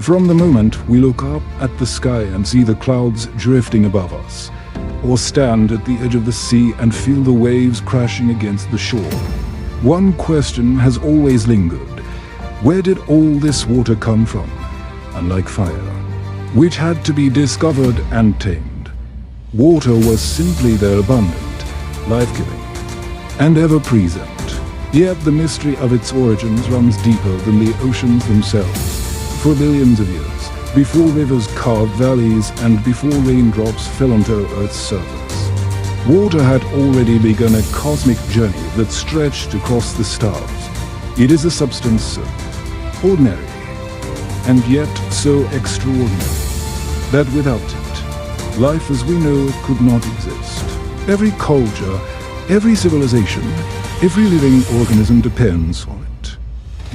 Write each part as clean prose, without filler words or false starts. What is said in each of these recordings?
From the moment we look up at the sky and see the clouds drifting above us, or stand at the edge of the sea and feel the waves crashing against the shore, one question has always lingered. Where did all this water come from? Unlike fire, which had to be discovered and tamed, water was simply there, abundant, life-giving, and ever-present. Yet the mystery of its origins runs deeper than the oceans themselves. For billions of years, before rivers carved valleys and before raindrops fell onto Earth's surface, water had already begun a cosmic journey that stretched across the stars. It is a substance so ordinary, and yet so extraordinary, that without it, life as we know it could not exist. Every culture, every civilization, every living organism depends on it.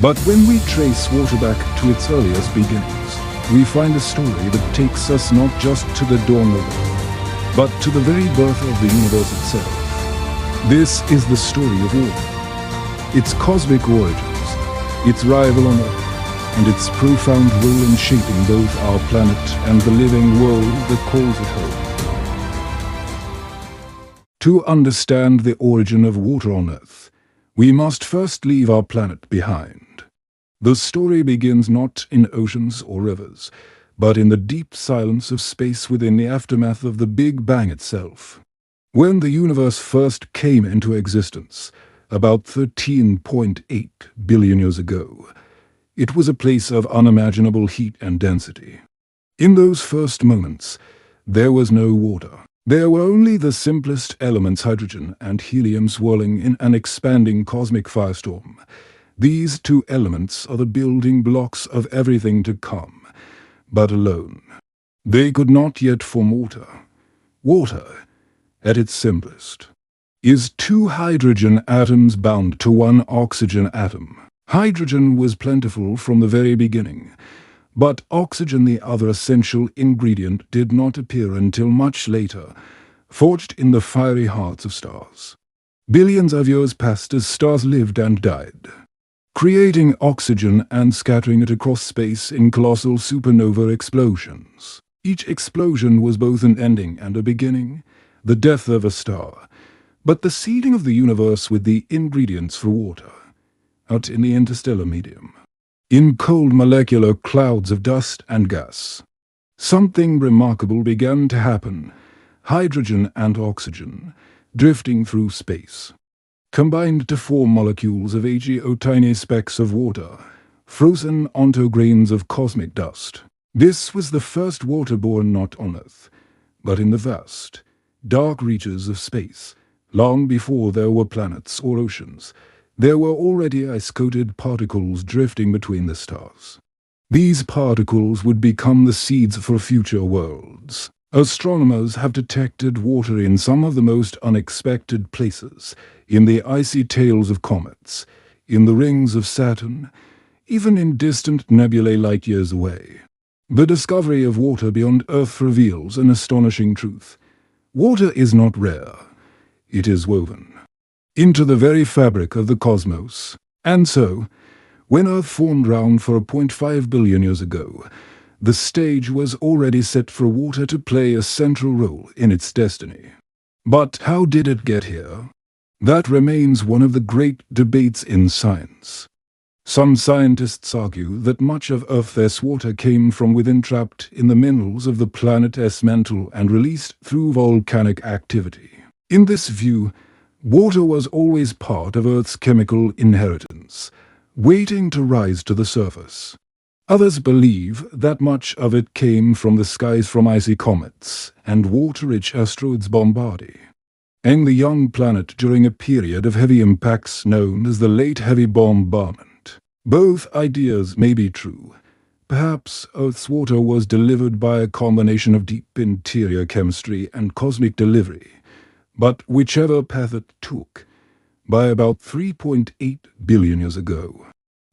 But when we trace water back to its earliest beginnings, we find a story that takes us not just to the dawn of the world, but to the very birth of the universe itself. This is the story of water, its cosmic origins, its arrival on Earth, and its profound role in shaping both our planet and the living world that calls it home. To understand the origin of water on Earth, we must first leave our planet behind. The story begins not in oceans or rivers, but in the deep silence of space within the aftermath of the Big Bang itself. When the universe first came into existence, about 13.8 billion years ago, it was a place of unimaginable heat and density. In those first moments, there was no water. There were only the simplest elements, hydrogen and helium, swirling in an expanding cosmic firestorm. These two elements are the building blocks of everything to come, but alone. They could not yet form water. Water, at its simplest, is two hydrogen atoms bound to one oxygen atom. Hydrogen was plentiful from the very beginning, but oxygen, the other essential ingredient, did not appear until much later, forged in the fiery hearts of stars. Billions of years passed as stars lived and died, creating oxygen and scattering it across space in colossal supernova explosions. Each explosion was both an ending and a beginning, the death of a star, but the seeding of the universe with the ingredients for water, out in the interstellar medium, in cold molecular clouds of dust and gas. Something remarkable began to happen. Hydrogen and oxygen, drifting through space, combined to form molecules of tiny specks of water, frozen onto grains of cosmic dust. This was the first water born not on Earth, but in the vast, dark reaches of space. Long before there were planets or oceans, there were already ice-coated particles drifting between the stars. These particles would become the seeds for future worlds. Astronomers have detected water in some of the most unexpected places, in the icy tails of comets, in the rings of Saturn, even in distant nebulae light years away. The discovery of water beyond Earth reveals an astonishing truth. Water is not rare, it is woven into the very fabric of the cosmos. And so, when Earth formed round 4.5 billion years ago, the stage was already set for water to play a central role in its destiny. But how did it get here? That remains one of the great debates in science. Some scientists argue that much of Earth's water came from within, trapped in the minerals of the planet's mantle and released through volcanic activity. In this view, water was always part of Earth's chemical inheritance, waiting to rise to the surface. Others believe that much of it came from the skies from icy comets and water-rich asteroids bombarding the young planet during a period of heavy impacts known as the Late Heavy Bombardment. Both ideas may be true. Perhaps Earth's water was delivered by a combination of deep interior chemistry and cosmic delivery, but whichever path it took, by about 3.8 billion years ago,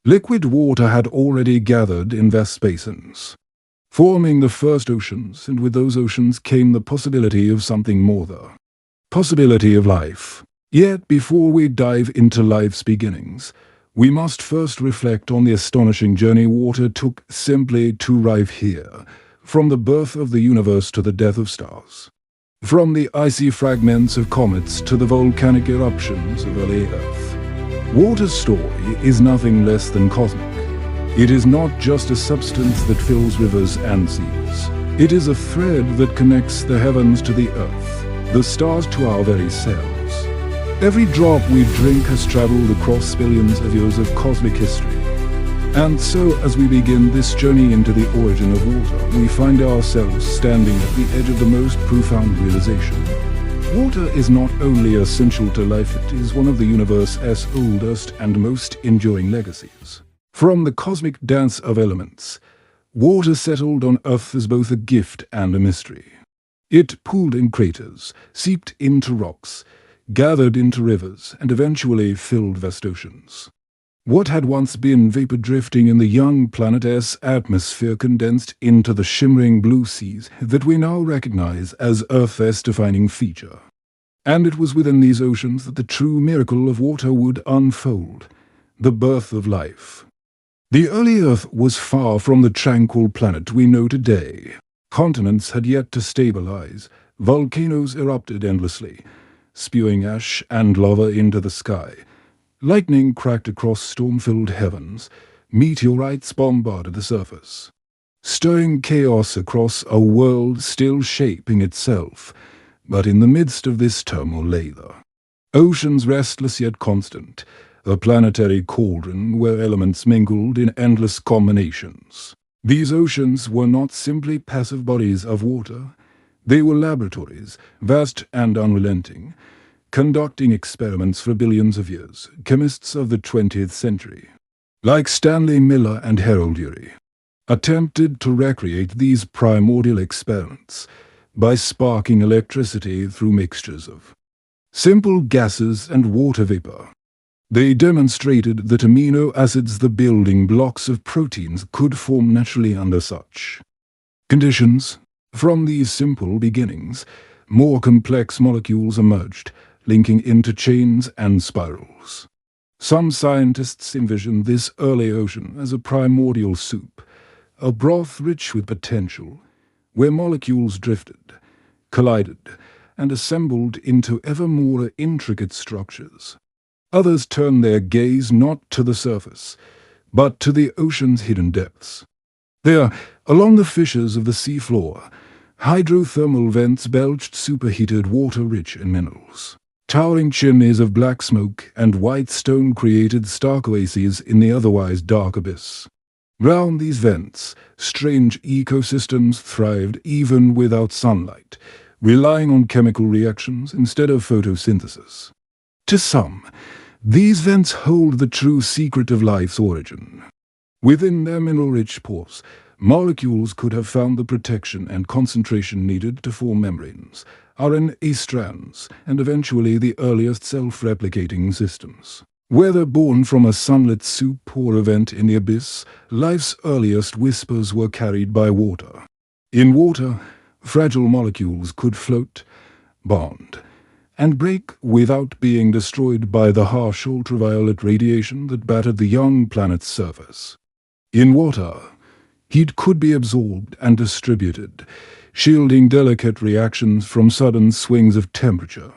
liquid water had already gathered in vast basins, forming the first oceans, and with those oceans came the possibility of something more, the possibility of life. Yet before we dive into life's beginnings, We must first reflect on the astonishing journey water took simply to arrive here, from the birth of the universe to the death of stars. From the icy fragments of comets to the volcanic eruptions of early Earth. Water's story is nothing less than cosmic. It is not just a substance that fills rivers and seas. It is a thread that connects the heavens to the earth, the stars to our very selves. Every drop we drink has traveled across billions of years of cosmic history. And so, as we begin this journey into the origin of water, we find ourselves standing at the edge of the most profound realization. Water is not only essential to life, it is one of the universe's oldest and most enduring legacies. From the cosmic dance of elements, water settled on Earth as both a gift and a mystery. It pooled in craters, seeped into rocks, gathered into rivers, and eventually filled vast oceans. What had once been vapor drifting in the young planet's atmosphere condensed into the shimmering blue seas that we now recognize as Earth's defining feature. And it was within these oceans that the true miracle of water would unfold, the birth of life. The early Earth was far from the tranquil planet we know today. Continents had yet to stabilize, volcanoes erupted endlessly, spewing ash and lava into the sky. Lightning cracked across storm-filled heavens, meteorites bombarded the surface, stirring chaos across a world still shaping itself. But in the midst of this turmoil lay the oceans, restless yet constant, a planetary cauldron where elements mingled in endless combinations. These oceans were not simply passive bodies of water. They were laboratories, vast and unrelenting, conducting experiments for billions of years, chemists of the 20th century, like Stanley Miller and Harold Urey, attempted to recreate these primordial experiments by sparking electricity through mixtures of simple gases and water vapor. They demonstrated that amino acids, the building blocks of proteins, could form naturally under such conditions. From these simple beginnings, more complex molecules emerged, linking into chains and spirals. Some scientists envision this early ocean as a primordial soup, a broth rich with potential, where molecules drifted, collided, and assembled into ever more intricate structures. Others turn their gaze not to the surface, but to the ocean's hidden depths. There, along the fissures of the seafloor, hydrothermal vents belched superheated water rich in minerals. Towering chimneys of black smoke and white stone created stark oases in the otherwise dark abyss. Round these vents, strange ecosystems thrived even without sunlight, relying on chemical reactions instead of photosynthesis. To some, these vents hold the true secret of life's origin. Within their mineral-rich pores, molecules could have found the protection and concentration needed to form membranes, RNA strands, and eventually the earliest self-replicating systems. Whether born from a sunlit soup or a vent in the abyss, life's earliest whispers were carried by water. In water, fragile molecules could float, bond, and break without being destroyed by the harsh ultraviolet radiation that battered the young planet's surface. In water, heat could be absorbed and distributed, shielding delicate reactions from sudden swings of temperature.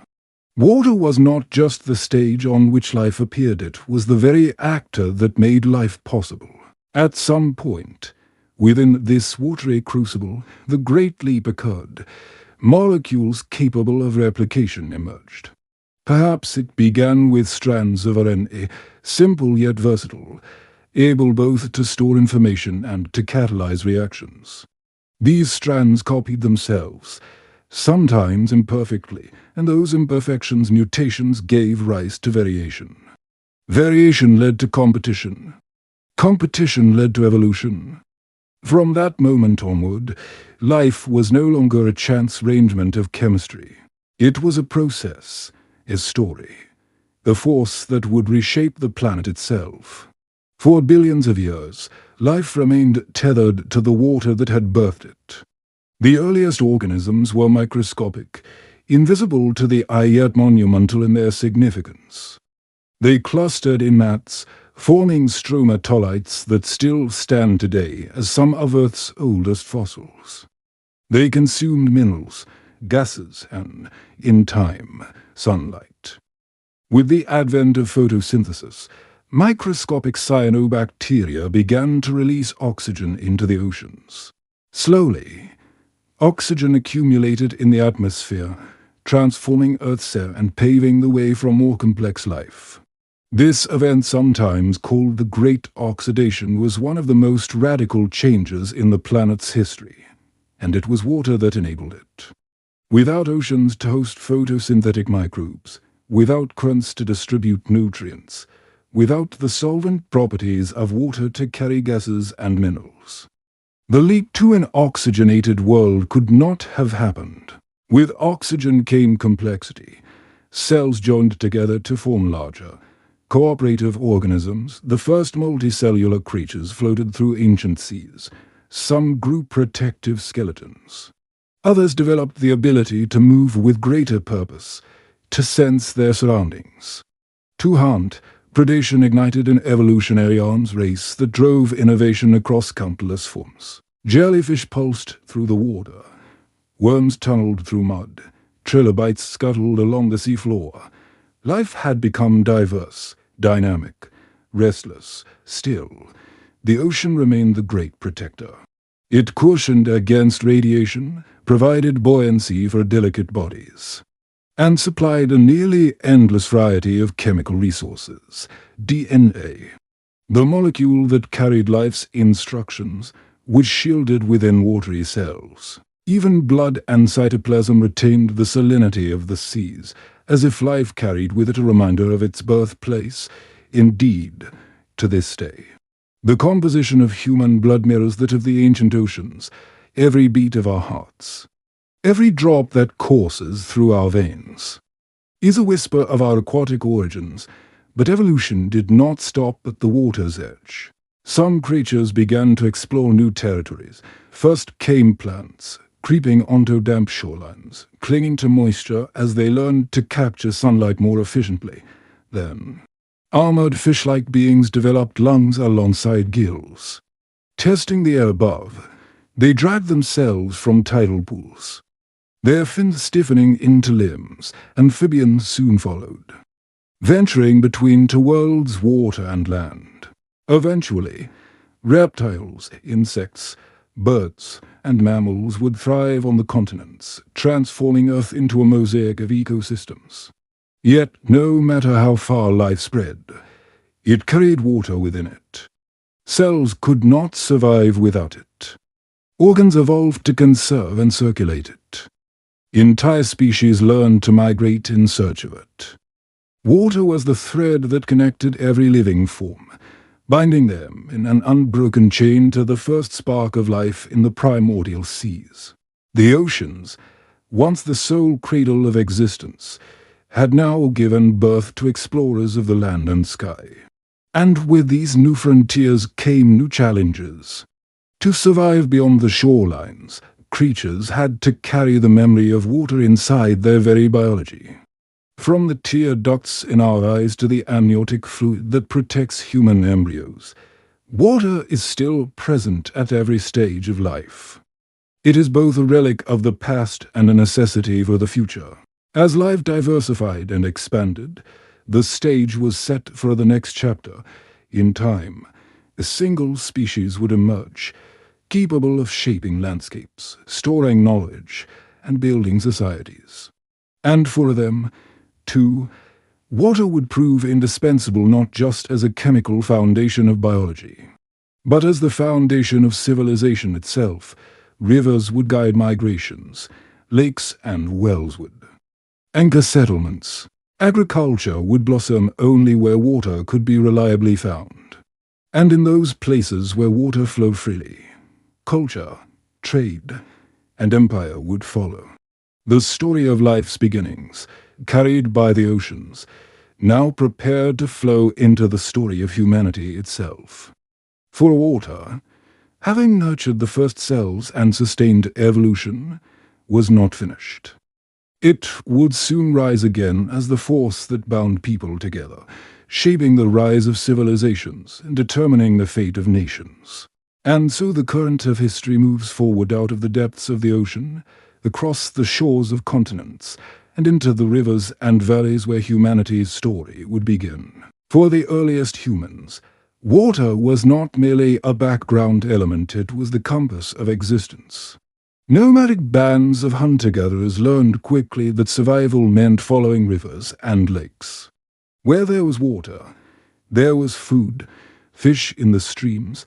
Water was not just the stage on which life appeared, it was the very actor that made life possible. At some point, within this watery crucible, the great leap occurred. Molecules capable of replication emerged. Perhaps it began with strands of RNA, simple yet versatile, able both to store information and to catalyze reactions. These strands copied themselves, sometimes imperfectly, and those imperfections, mutations, gave rise to variation. Variation led to competition. Competition led to evolution. From that moment onward, life was no longer a chance arrangement of chemistry. It was a process, a story, a force that would reshape the planet itself. For billions of years, life remained tethered to the water that had birthed it. The earliest organisms were microscopic, invisible to the eye yet monumental in their significance. They clustered in mats, forming stromatolites that still stand today as some of Earth's oldest fossils. They consumed minerals, gases, and, in time, sunlight. With the advent of photosynthesis, microscopic cyanobacteria began to release oxygen into the oceans. Slowly, oxygen accumulated in the atmosphere, transforming Earth's air and paving the way for more complex life. This event, sometimes called the Great Oxidation, was one of the most radical changes in the planet's history, and it was water that enabled it. Without oceans to host photosynthetic microbes, without currents to distribute nutrients, without the solvent properties of water to carry gases and minerals, the leap to an oxygenated world could not have happened. With oxygen came complexity. Cells joined together to form larger, cooperative organisms. The first multicellular creatures floated through ancient seas. Some grew protective skeletons. Others developed the ability to move with greater purpose, to sense their surroundings. To hunt, predation ignited an evolutionary arms race that drove innovation across countless forms. Jellyfish pulsed through the water. Worms tunneled through mud. Trilobites scuttled along the seafloor. Life had become diverse, dynamic, restless. Still, the ocean remained the great protector. It cushioned against radiation, provided buoyancy for delicate bodies, and supplied a nearly endless variety of chemical resources. DNA, the molecule that carried life's instructions, was shielded within watery cells. Even blood and cytoplasm retained the salinity of the seas, as if life carried with it a reminder of its birthplace. Indeed, to this day, the composition of human blood mirrors that of the ancient oceans, every beat of our hearts, every drop that courses through our veins, is a whisper of our aquatic origins. But evolution did not stop at the water's edge. Some creatures began to explore new territories. First came plants, creeping onto damp shorelines, clinging to moisture as they learned to capture sunlight more efficiently. Then, armored fish-like beings developed lungs alongside gills. Testing the air above, they dragged themselves from tidal pools. Their fins stiffening into limbs, amphibians soon followed, venturing between two worlds, water and land. Eventually, reptiles, insects, birds, and mammals would thrive on the continents, transforming Earth into a mosaic of ecosystems. Yet, no matter how far life spread, it carried water within it. Cells could not survive without it. Organs evolved to conserve and circulate it. Entire species learned to migrate in search of it. Water was the thread that connected every living form, binding them in an unbroken chain to the first spark of life in the primordial seas. The oceans, once the sole cradle of existence, had now given birth to explorers of the land and sky. And with these new frontiers came new challenges. To survive beyond the shorelines, creatures had to carry the memory of water inside their very biology. From the tear ducts in our eyes to the amniotic fluid that protects human embryos, water is still present at every stage of life. It is both a relic of the past and a necessity for the future. As life diversified and expanded, the stage was set for the next chapter. In time, a single species would emerge, capable of shaping landscapes, storing knowledge, and building societies. And for them, too, water would prove indispensable not just as a chemical foundation of biology, but as the foundation of civilization itself. Rivers would guide migrations, lakes and wells would anchor settlements. Agriculture would blossom only where water could be reliably found. And in those places where water flowed freely, culture, trade, and empire would follow. The story of life's beginnings, carried by the oceans, now prepared to flow into the story of humanity itself. For water, having nurtured the first cells and sustained evolution, was not finished. It would soon rise again as the force that bound people together, shaping the rise of civilizations and determining the fate of nations. And so the current of history moves forward out of the depths of the ocean, across the shores of continents, and into the rivers and valleys where humanity's story would begin. For the earliest humans, water was not merely a background element, it was the compass of existence. Nomadic bands of hunter-gatherers learned quickly that survival meant following rivers and lakes. Where there was water, there was food, fish in the streams,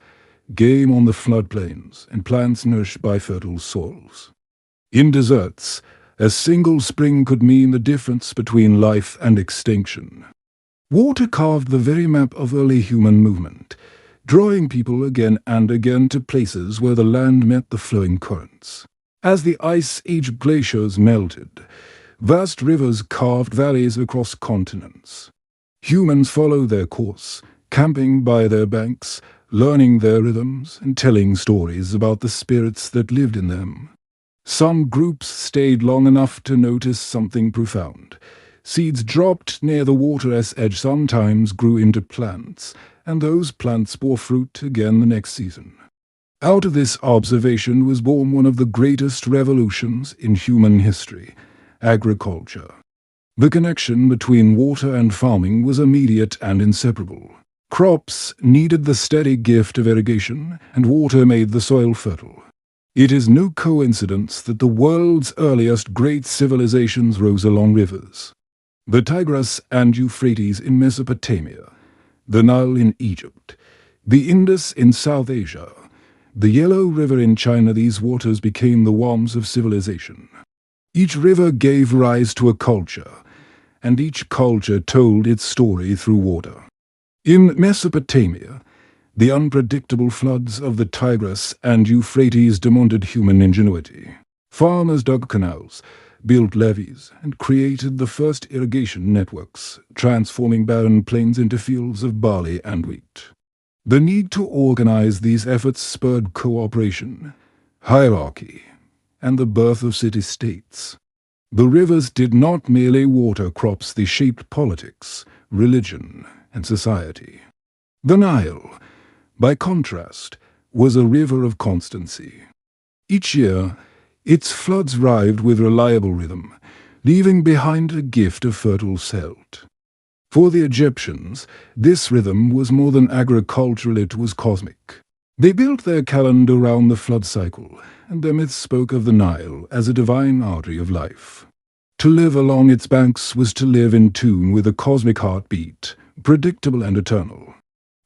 game on the floodplains, and plants nourished by fertile soils. In deserts, a single spring could mean the difference between life and extinction. Water carved the very map of early human movement, drawing people again and again to places where the land met the flowing currents. As the Ice Age glaciers melted, vast rivers carved valleys across continents. Humans followed their course, camping by their banks, learning their rhythms, and telling stories about the spirits that lived in them. Some groups stayed long enough to notice something profound. Seeds dropped near the water's edge sometimes grew into plants, and those plants bore fruit again the next season. Out of this observation was born one of the greatest revolutions in human history, agriculture. The connection between water and farming was immediate and inseparable. Crops needed the steady gift of irrigation, and water made the soil fertile. It is no coincidence that the world's earliest great civilizations rose along rivers. The Tigris and Euphrates in Mesopotamia, the Nile in Egypt, the Indus in South Asia, the Yellow River in China, these waters became the worms of civilization. Each river gave rise to a culture, and each culture told its story through water. In Mesopotamia, the unpredictable floods of the Tigris and Euphrates demanded human ingenuity. Farmers dug canals, built levees, and created the first irrigation networks, transforming barren plains into fields of barley and wheat. The need to organize these efforts spurred cooperation, hierarchy, and the birth of city-states. The rivers did not merely water crops, they shaped politics, religion, and society. The Nile, by contrast, was a river of constancy. Each year, its floods arrived with reliable rhythm, leaving behind a gift of fertile silt. For the Egyptians, this rhythm was more than agricultural, it was cosmic. They built their calendar around the flood cycle, and their myths spoke of the Nile as a divine artery of life. To live along its banks was to live in tune with the cosmic heartbeat, predictable and eternal.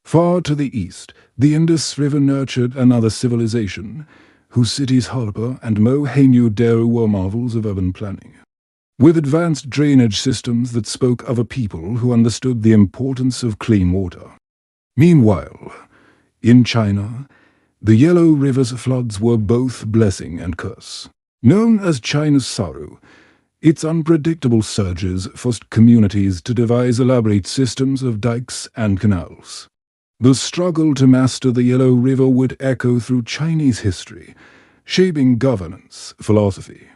Far to the east, the Indus River nurtured another civilization, whose cities Harappa and Mohenjo-Daro were marvels of urban planning. With advanced drainage systems that spoke of a people who understood the importance of clean water. Meanwhile, in China, the Yellow River's floods were both blessing and curse. Known as China's sorrow, its unpredictable surges forced communities to devise elaborate systems of dikes and canals. The struggle to master the Yellow River would echo through Chinese history, shaping governance, philosophy,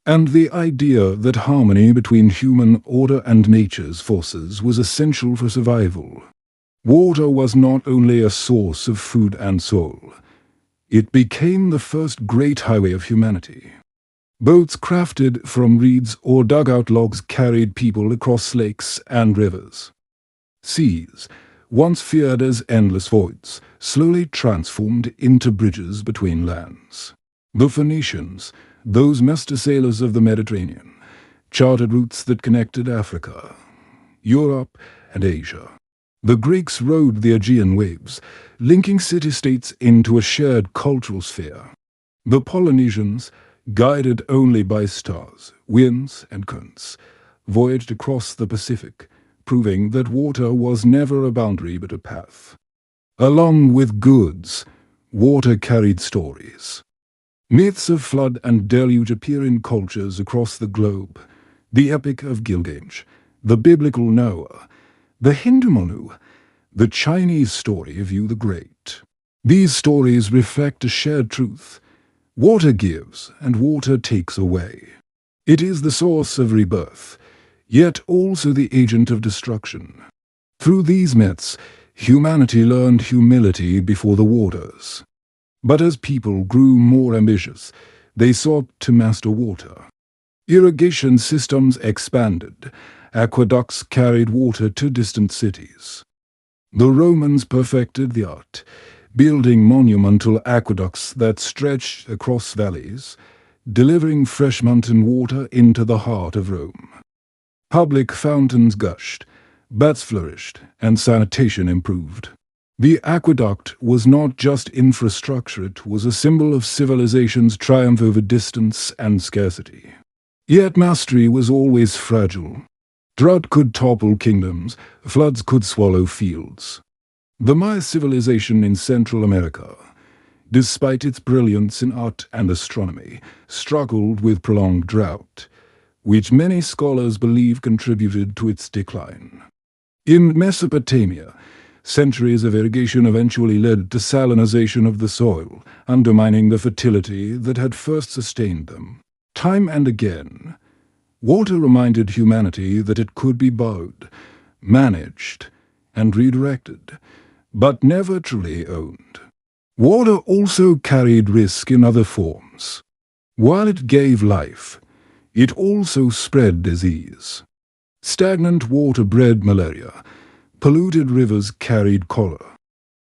and the idea that harmony between human order and nature's forces was essential for survival. Water was not only a source of food and soul, it became the first great highway of humanity. Boats crafted from reeds or dugout logs carried people across lakes and rivers. Seas, once feared as endless voids, slowly transformed into bridges between lands. The Phoenicians, those master sailors of the Mediterranean, charted routes that connected Africa, Europe, and Asia. The Greeks rode the Aegean waves, linking city-states into a shared cultural sphere. The Polynesians, guided only by stars, winds, and currents, voyaged across the Pacific, proving that water was never a boundary but a path. Along with goods, water carried stories. Myths of flood and deluge appear in cultures across the globe. The Epic of Gilgamesh, the biblical Noah, the Hindu Manu, the Chinese story of Yu the Great. These stories reflect a shared truth. Water gives and water takes away. It is the source of rebirth, yet also the agent of destruction. Through these myths, humanity learned humility before the waters. But as people grew more ambitious, they sought to master water. Irrigation systems expanded. Aqueducts carried water to distant cities. The Romans perfected the art, building monumental aqueducts that stretched across valleys, delivering fresh mountain water into the heart of Rome. Public fountains gushed, baths flourished, and sanitation improved. The aqueduct was not just infrastructure, it was a symbol of civilization's triumph over distance and scarcity. Yet mastery was always fragile. Drought could topple kingdoms, floods could swallow fields. The Maya civilization in Central America, despite its brilliance in art and astronomy, struggled with prolonged drought, which many scholars believe contributed to its decline. In Mesopotamia, centuries of irrigation eventually led to salinization of the soil, undermining the fertility that had first sustained them. Time and again, water reminded humanity that it could be borrowed, managed, and redirected, but never truly owned. Water also carried risk in other forms. While it gave life, it also spread disease. Stagnant water bred malaria. Polluted rivers carried cholera.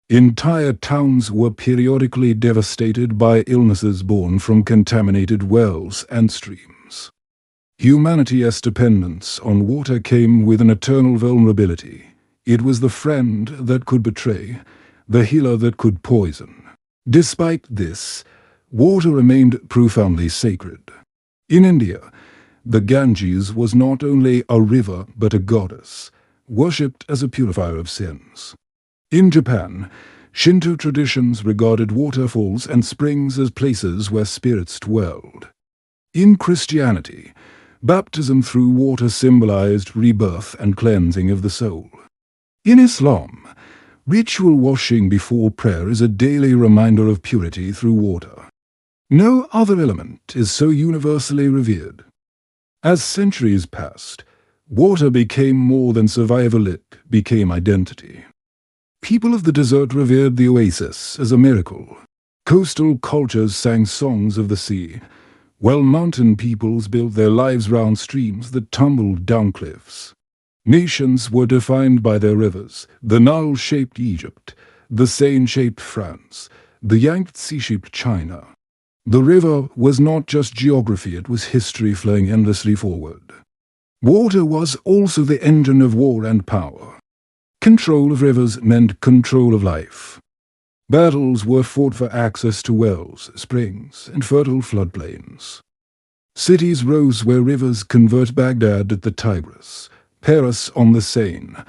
Entire towns were periodically devastated by illnesses born from contaminated wells and streams. Humanity's dependence on water came with an eternal vulnerability. It was the friend that could betray, the healer that could poison. Despite this, water remained profoundly sacred. In India, the Ganges was not only a river but a goddess, worshipped as a purifier of sins. In Japan, Shinto traditions regarded waterfalls and springs as places where spirits dwelled. In Christianity, baptism through water symbolized rebirth and cleansing of the soul. In Islam, ritual washing before prayer is a daily reminder of purity through water. No other element is so universally revered. As centuries passed, water became more than survival, it became identity. People of the desert revered the oasis as a miracle. Coastal cultures sang songs of the sea, while mountain peoples built their lives round streams that tumbled down cliffs. Nations were defined by their rivers. The Nile shaped Egypt, the Seine shaped France, the Yangtze shaped China. The river was not just geography, it was history flowing endlessly forward. Water was also the engine of war and power. Control of rivers meant control of life. Battles were fought for access to wells, springs, and fertile floodplains. Cities rose where rivers convert Baghdad at the Tigris, Paris on the Seine,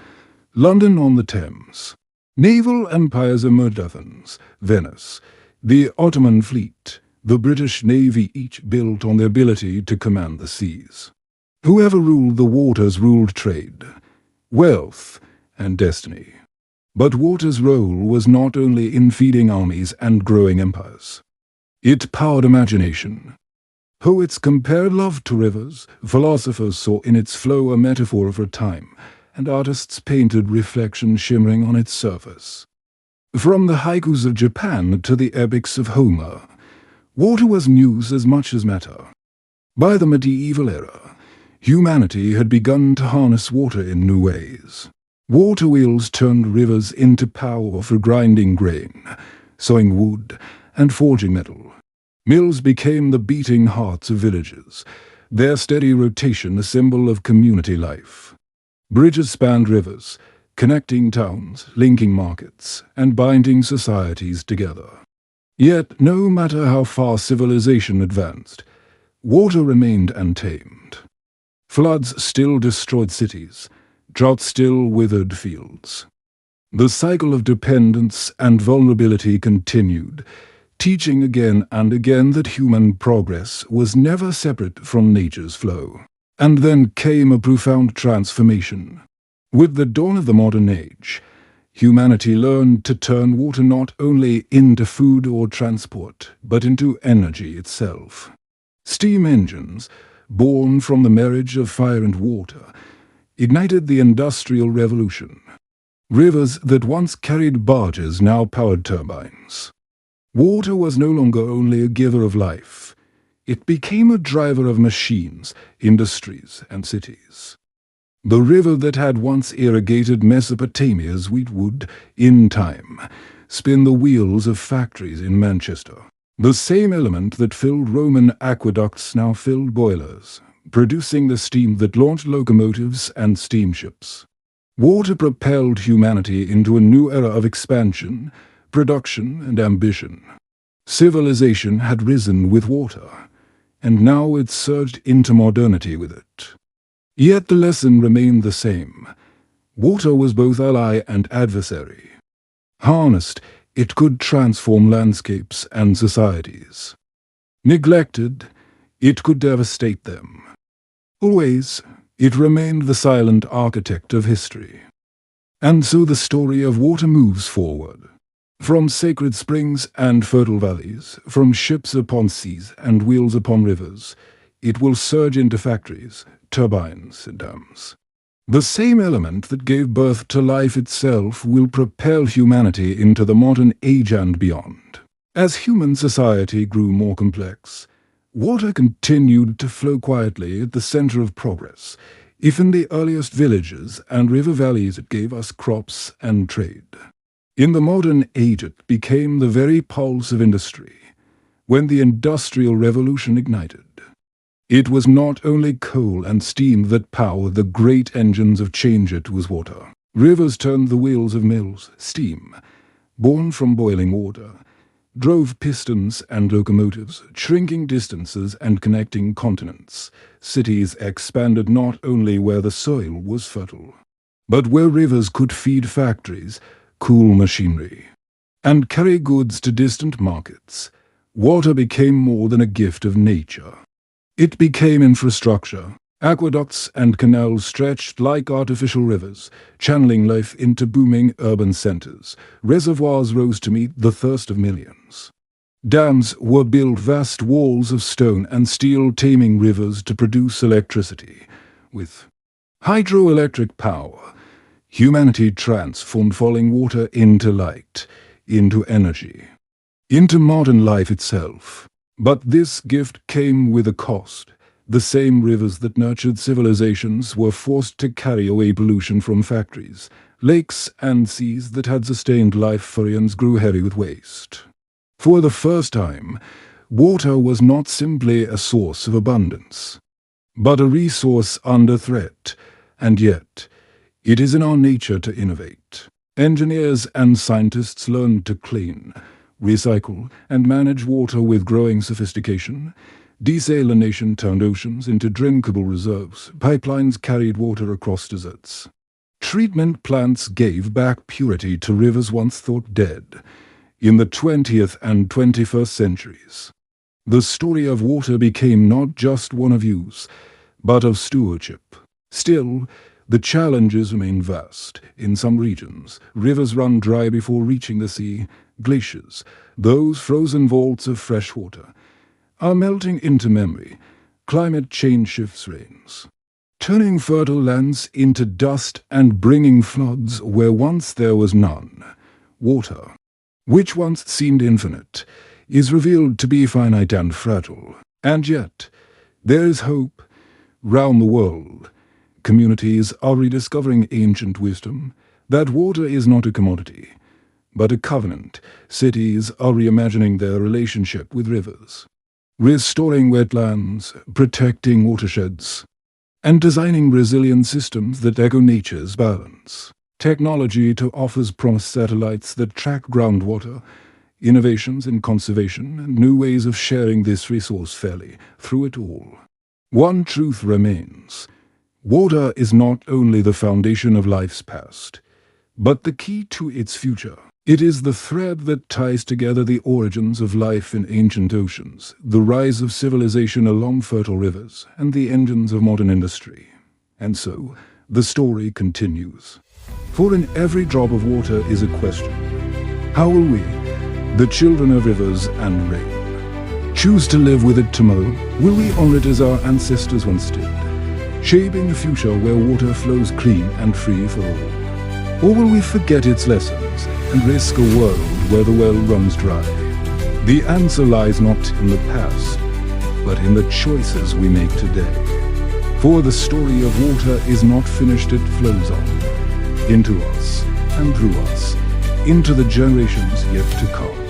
London on the Thames. Naval empires emerged: Athens, Venice, the Ottoman fleet, the British Navy, each built on their ability to command the seas. Whoever ruled the waters ruled trade, wealth, and destiny. But water's role was not only in feeding armies and growing empires. It powered imagination. Poets compared love to rivers, philosophers saw in its flow a metaphor for time, and artists painted reflection shimmering on its surface. From the haikus of Japan to the epics of Homer, water was news as much as matter. By the medieval era, humanity had begun to harness water in new ways. Water wheels turned rivers into power for grinding grain, sawing wood, and forging metal. Mills became the beating hearts of villages, their steady rotation a symbol of community life. Bridges spanned rivers, connecting towns, linking markets, and binding societies together. Yet, no matter how far civilization advanced, water remained untamed. Floods still destroyed cities, drought still withered fields. The cycle of dependence and vulnerability continued, teaching again and again that human progress was never separate from nature's flow. And then came a profound transformation. With the dawn of the modern age, humanity learned to turn water not only into food or transport, but into energy itself. Steam engines, born from the marriage of fire and water, ignited the Industrial Revolution. Rivers that once carried barges now powered turbines. Water was no longer only a giver of life. It became a driver of machines, industries, and cities. The river that had once irrigated Mesopotamia's wheat would, in time, spin the wheels of factories in Manchester. The same element that filled Roman aqueducts now filled boilers, producing the steam that launched locomotives and steamships. Water propelled humanity into a new era of expansion, production, and ambition. Civilization had risen with water, and now it surged into modernity with it. Yet the lesson remained the same. Water was both ally and adversary. Harnessed, it could transform landscapes and societies. Neglected, it could devastate them. Always, it remained the silent architect of history. And so the story of water moves forward. From sacred springs and fertile valleys, from ships upon seas and wheels upon rivers, it will surge into factories, turbines, and dams. The same element that gave birth to life itself will propel humanity into the modern age and beyond. As human society grew more complex, water continued to flow quietly at the center of progress. If in the earliest villages and river valleys it gave us crops and trade. In the modern age it became the very pulse of industry, when the Industrial Revolution ignited. It was not only coal and steam that powered the great engines of change, it was water. Rivers turned the wheels of mills. Steam, born from boiling water, drove pistons and locomotives, shrinking distances and connecting continents. Cities expanded not only where the soil was fertile, but where rivers could feed factories, cool machinery, and carry goods to distant markets. Water became more than a gift of nature. It became infrastructure. Aqueducts and canals stretched like artificial rivers, channeling life into booming urban centers. Reservoirs rose to meet the thirst of millions. Dams were built, vast walls of stone and steel taming rivers to produce electricity. With hydroelectric power, humanity transformed falling water into light, into energy, into modern life itself. But this gift came with a cost. The same rivers that nurtured civilizations were forced to carry away pollution from factories. Lakes and seas that had sustained life for eons grew heavy with waste. For the first time, water was not simply a source of abundance, but a resource under threat, and yet it is in our nature to innovate. Engineers and scientists learned to clean, recycle, and manage water with growing sophistication. Desalination turned oceans into drinkable reserves. Pipelines carried water across deserts. Treatment plants gave back purity to rivers once thought dead. In the 20th and 21st centuries, the story of water became not just one of use, but of stewardship. Still, the challenges remain vast. In some regions, rivers run dry before reaching the sea. Glaciers, those frozen vaults of fresh water, are melting into memory. Climate change shifts rains, turning fertile lands into dust and bringing floods where once there was none. Water, which once seemed infinite, is revealed to be finite and fragile. And yet, there is hope. Round the world, communities are rediscovering ancient wisdom, that water is not a commodity, but a covenant. Cities are reimagining their relationship with rivers, restoring wetlands, protecting watersheds, and designing resilient systems that echo nature's balance. Technology offers promise satellites that track groundwater, innovations in conservation, and new ways of sharing this resource fairly. Through it all, one truth remains. Water is not only the foundation of life's past, but the key to its future. It is the thread that ties together the origins of life in ancient oceans, the rise of civilization along fertile rivers, and the engines of modern industry. And so, the story continues. For in every drop of water is a question. How will we, the children of rivers and rain, choose to live with it tomorrow? Will we honor it as our ancestors once did, shaping a future where water flows clean and free for all? Or will we forget its lessons and risk a world where the well runs dry? The answer lies not in the past, but in the choices we make today. For the story of water is not finished, it flows on, into us and through us, into the generations yet to come.